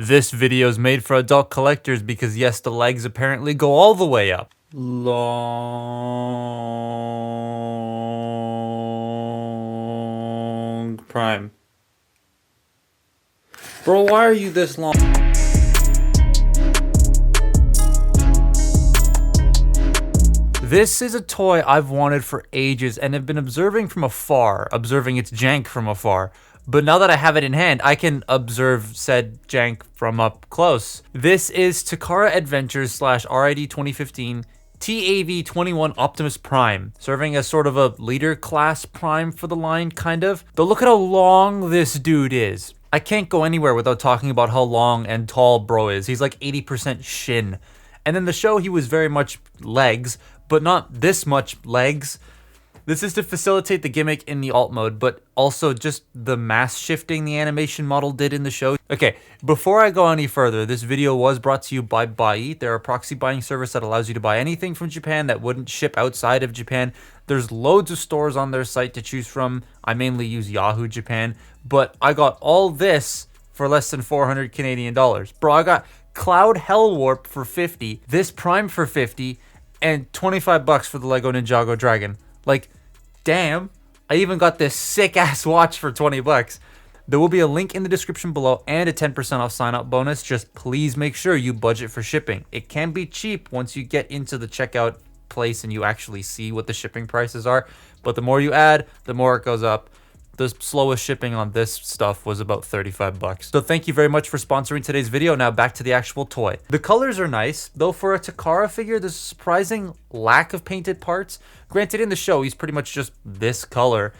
This video is made for adult collectors because yes, the legs apparently go all the way up. Long prime. Bro, why are you this long? This is a toy I've wanted for ages and have been observing its jank from afar. But now that I have it in hand, I can observe said jank from up close. This is Takara Adventures / RID2015 TAV-21 Optimus Prime, serving as sort of a leader class prime for the line, kind of. But look at how long this dude is. I can't go anywhere without talking about how long and tall bro is. He's like 80% shin. And in the show, he was very much legs, but not this much legs. This is to facilitate the gimmick in the alt mode, but also just the mass shifting the animation model did in the show. Okay, before I go any further, this video was brought to you by Buy. They're a proxy buying service that allows you to buy anything from Japan that wouldn't ship outside of Japan. There's loads of stores on their site to choose from. I mainly use Yahoo Japan, but I got all this for less than 400 Canadian dollars. Bro, I got Cloud Hell Warp for 50, this Prime for 50, and 25 bucks for the Lego Ninjago Dragon. Like, damn. I even got this sick ass watch for 20 bucks. There will be a link in the description below and a 10% off sign up bonus. Just please make sure you budget for shipping. It can be cheap once you get into the checkout place and you actually see what the shipping prices are. But the more you add, the more it goes up. The slowest shipping on this stuff was about 35 bucks. So thank you very much for sponsoring today's video. Now back to the actual toy. The colors are nice, though for a Takara figure, there's a surprising lack of painted parts. Granted, in the show, he's pretty much just this color,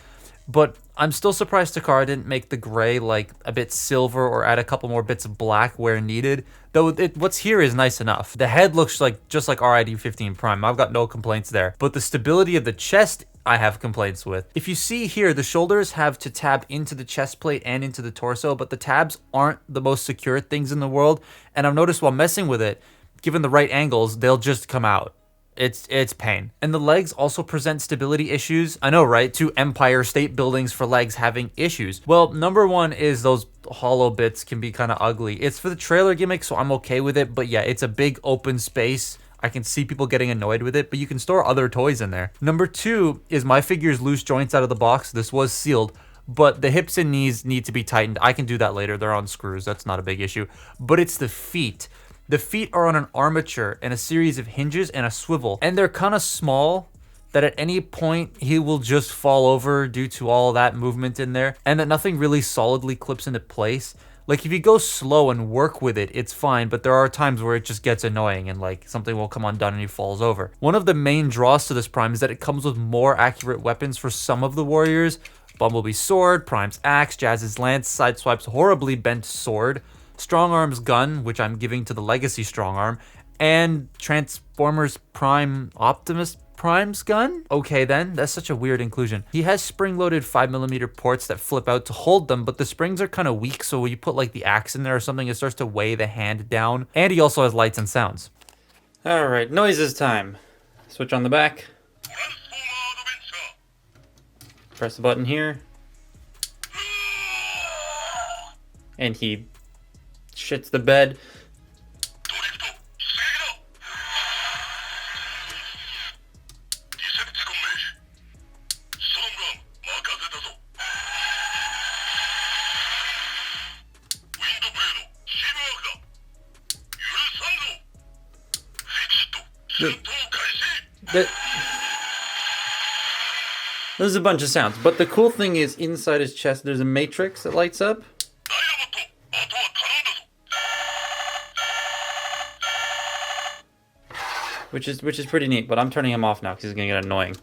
but I'm still surprised Takara didn't make the gray like a bit silver or add a couple more bits of black where needed. Though what's here is nice enough. The head looks just like RID2015 Prime. I've got no complaints there. But the stability of the chest, I have complaints with. If you see here, the shoulders have to tab into the chest plate and into the torso, but the tabs aren't the most secure things in the world. And I've noticed while messing with it, given the right angles, they'll just come out. It's pain. And the legs also present stability issues. I know, right? 2 Empire State Buildings for legs having issues. Well, number one is those hollow bits can be kind of ugly. It's for the trailer gimmick, so I'm okay with it. But yeah, it's a big open space. I can see people getting annoyed with it, but you can store other toys in there. Number 2 is my figure's loose joints out of the box. This was sealed, but the hips and knees need to be tightened. I can do that later. They're on screws. That's not a big issue. But it's the feet. The feet are on an armature and a series of hinges and a swivel, and they're kind of small that at any point he will just fall over due to all that movement in there, and that nothing really solidly clips into place. Like if you go slow and work with it, it's fine, but there are times where it just gets annoying and like something will come undone and he falls over. One of the main draws to this Prime is that it comes with more accurate weapons for some of the warriors. Bumblebee's sword, Prime's axe, Jazz's lance, Sideswipe's horribly bent sword, Strong Arm's gun, which I'm giving to the Legacy Strong Arm, and Transformers Prime Optimus Prime's gun? Okay then, that's such a weird inclusion. He has spring-loaded 5mm ports that flip out to hold them, but the springs are kind of weak, so when you put like the axe in there or something, it starts to weigh the hand down. And he also has lights and sounds. Alright, noises time. Switch on the back. Press the button here. And he shits the bed. There's a bunch of sounds, but the cool thing is inside his chest there's a matrix that lights up. Which is pretty neat, but I'm turning him off now because he's gonna get annoying.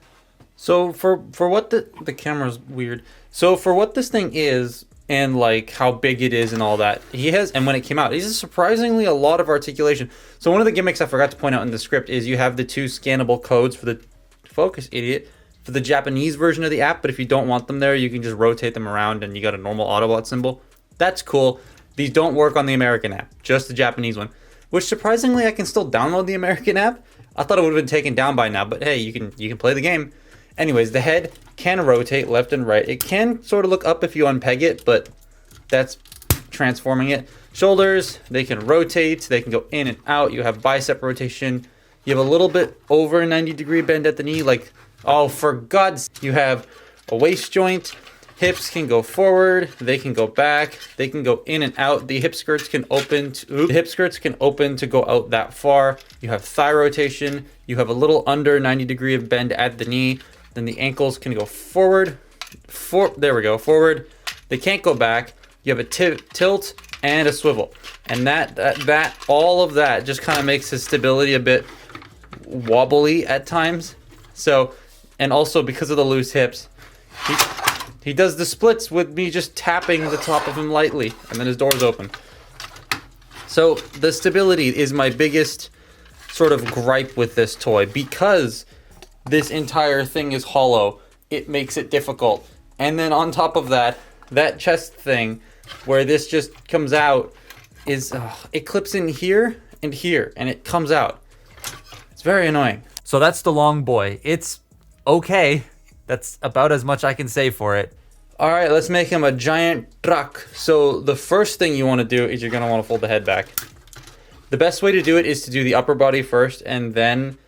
So for what the camera's weird. So for what this thing is and like how big it is and all that, he has, and when it came out, he has surprisingly a lot of articulation. So one of the gimmicks I forgot to point out in the script is you have the 2 scannable codes for the focus idiot for the Japanese version of the app, but if you don't want them there, you can just rotate them around and you got a normal Autobot symbol. That's cool. These don't work on the American app, just the Japanese one. Which surprisingly I can still download the American app. I thought it would have been taken down by now, but hey, you can play the game. Anyways, the head can rotate left and right. It can sort of look up if you unpeg it, but that's transforming it. Shoulders, they can rotate, they can go in and out. You have bicep rotation. You have a little bit over a 90-degree bend at the knee, like, oh, for God's sake. You have a waist joint. Hips can go forward, they can go back, they can go in and out. The hip skirts can open to go out that far. You have thigh rotation. You have a little under 90-degree of bend at the knee. Then the ankles can go forward. There we go, forward. They can't go back. You have a tilt and a swivel. And all of that just kind of makes his stability a bit wobbly at times. So, and also because of the loose hips, he does the splits with me just tapping the top of him lightly, and then his door's open. So the stability is my biggest sort of gripe with this toy. Because this entire thing is hollow, it makes it difficult. And then on top of that, that chest thing where this just comes out is, it clips in here, and it comes out. It's very annoying. So that's the long boy. It's okay. That's about as much I can say for it. All right, let's make him a giant truck. So the first thing you want to do is you're going to want to fold the head back. The best way to do it is to do the upper body first and then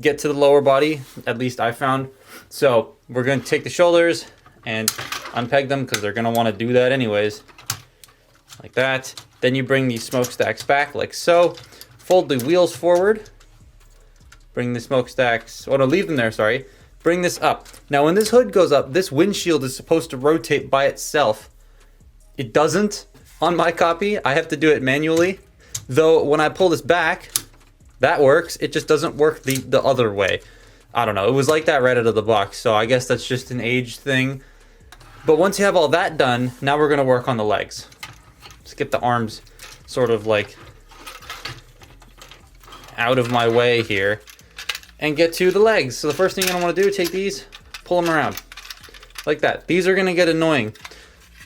get to the lower body, at least I found. So we're going to take the shoulders and unpeg them because they're going to want to do that anyways. Like that. Then you bring these smokestacks back like so. Fold the wheels forward. Bring the smokestacks, oh no, leave them there, sorry. Bring this up. Now when this hood goes up, this windshield is supposed to rotate by itself. It doesn't on my copy. I have to do it manually. Though when I pull this back, that works. It just doesn't work the other way. I don't know. It was like that right out of the box. So I guess that's just an age thing. But once you have all that done, now we're going to work on the legs. Let's get the arms sort of like out of my way here. And get to the legs. So the first thing you're gonna want to do, take these, pull them around like that. These are gonna get annoying.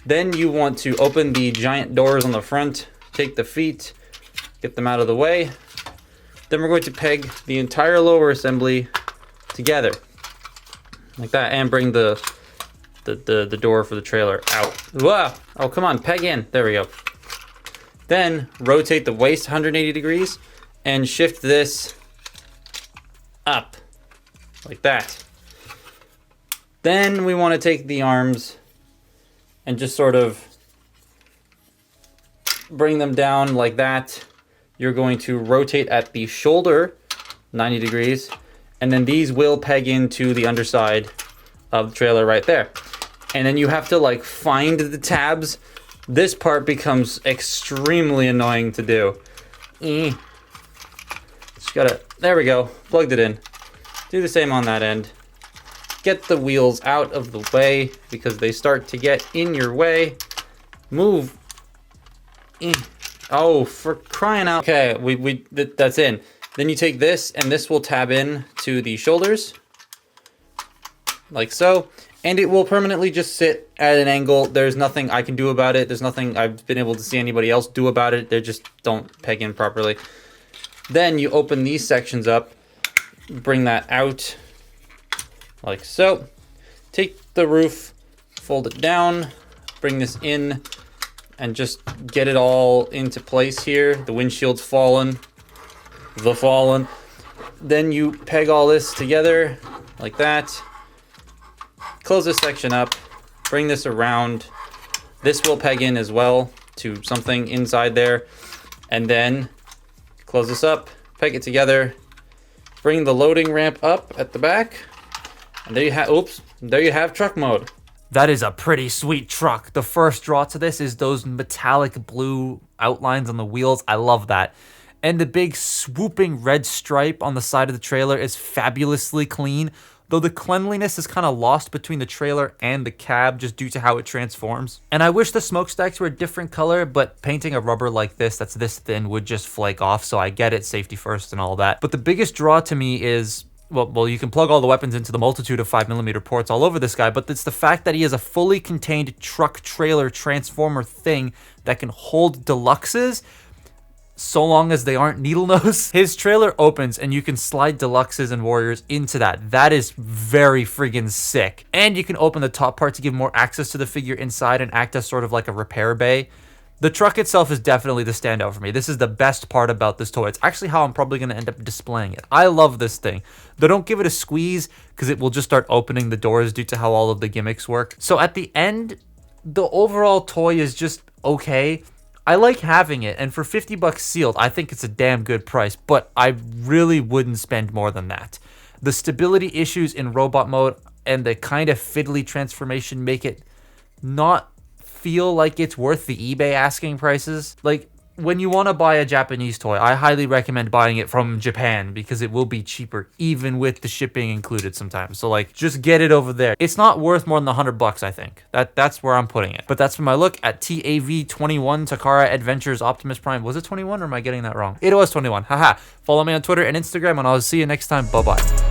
Then you want to open the giant doors on the front, take the feet, get them out of the way. Then we're going to peg the entire lower assembly together like that, and bring the door for the trailer out. Wow! Oh, come on, peg in. There we go. Then rotate the waist 180 degrees and shift this up like that. Then we want to take the arms and just sort of bring them down like that. You're going to rotate at the shoulder 90 degrees, and then these will peg into the underside of the trailer right there. And then you have to like find the tabs. This part becomes extremely annoying to do. Just gotta, there we go, plugged it in. Do the same on that end. Get the wheels out of the way because they start to get in your way. Move. Oh, for crying out. Okay, that's in. Then you take this and this will tab in to the shoulders. Like so. And it will permanently just sit at an angle. There's nothing I can do about it. There's nothing I've been able to see anybody else do about it. They just don't peg in properly. Then you open these sections up, bring that out like so. Take the roof, fold it down, bring this in, and just get it all into place here. The windshield's fallen. Then you peg all this together like that. Close this section up, bring this around. This will peg in as well to something inside there. And then close this up, peg it together, bring the loading ramp up at the back. And there you have, oops, there you have truck mode. That is a pretty sweet truck. The first draw to this is those metallic blue outlines on the wheels. I love that. And the big swooping red stripe on the side of the trailer is fabulously clean, though the cleanliness is kind of lost between the trailer and the cab just due to how it transforms. And I wish the smokestacks were a different color, but painting a rubber like this that's this thin would just flake off, so I get it, safety first and all that. But the biggest draw to me is, well, you can plug all the weapons into the multitude of 5mm ports all over this guy, but it's the fact that he is a fully contained truck trailer transformer thing that can hold deluxes, so long as they aren't needle nose. His trailer opens and you can slide deluxes and warriors into that. That is very friggin' sick. And you can open the top part to give more access to the figure inside and act as sort of like a repair bay. The truck itself is definitely the standout for me. This is the best part about this toy. It's actually how I'm probably going to end up displaying it. I love this thing. Though don't give it a squeeze because it will just start opening the doors due to how all of the gimmicks work. So at the end, the overall toy is just okay. I like having it, and for 50 bucks sealed, I think it's a damn good price, but I really wouldn't spend more than that. The stability issues in robot mode and the kind of fiddly transformation make it not feel like it's worth the eBay asking prices. Like, when you want to buy a Japanese toy, I highly recommend buying it from Japan because it will be cheaper even with the shipping included sometimes. So like, just get it over there. It's not worth more than $100, I think. That's where I'm putting it. But that's my look at TAV-21 Takara Adventures Optimus Prime. Was it 21 or am I getting that wrong? It was 21. Haha. Follow me on Twitter and Instagram and I'll see you next time. Bye-bye.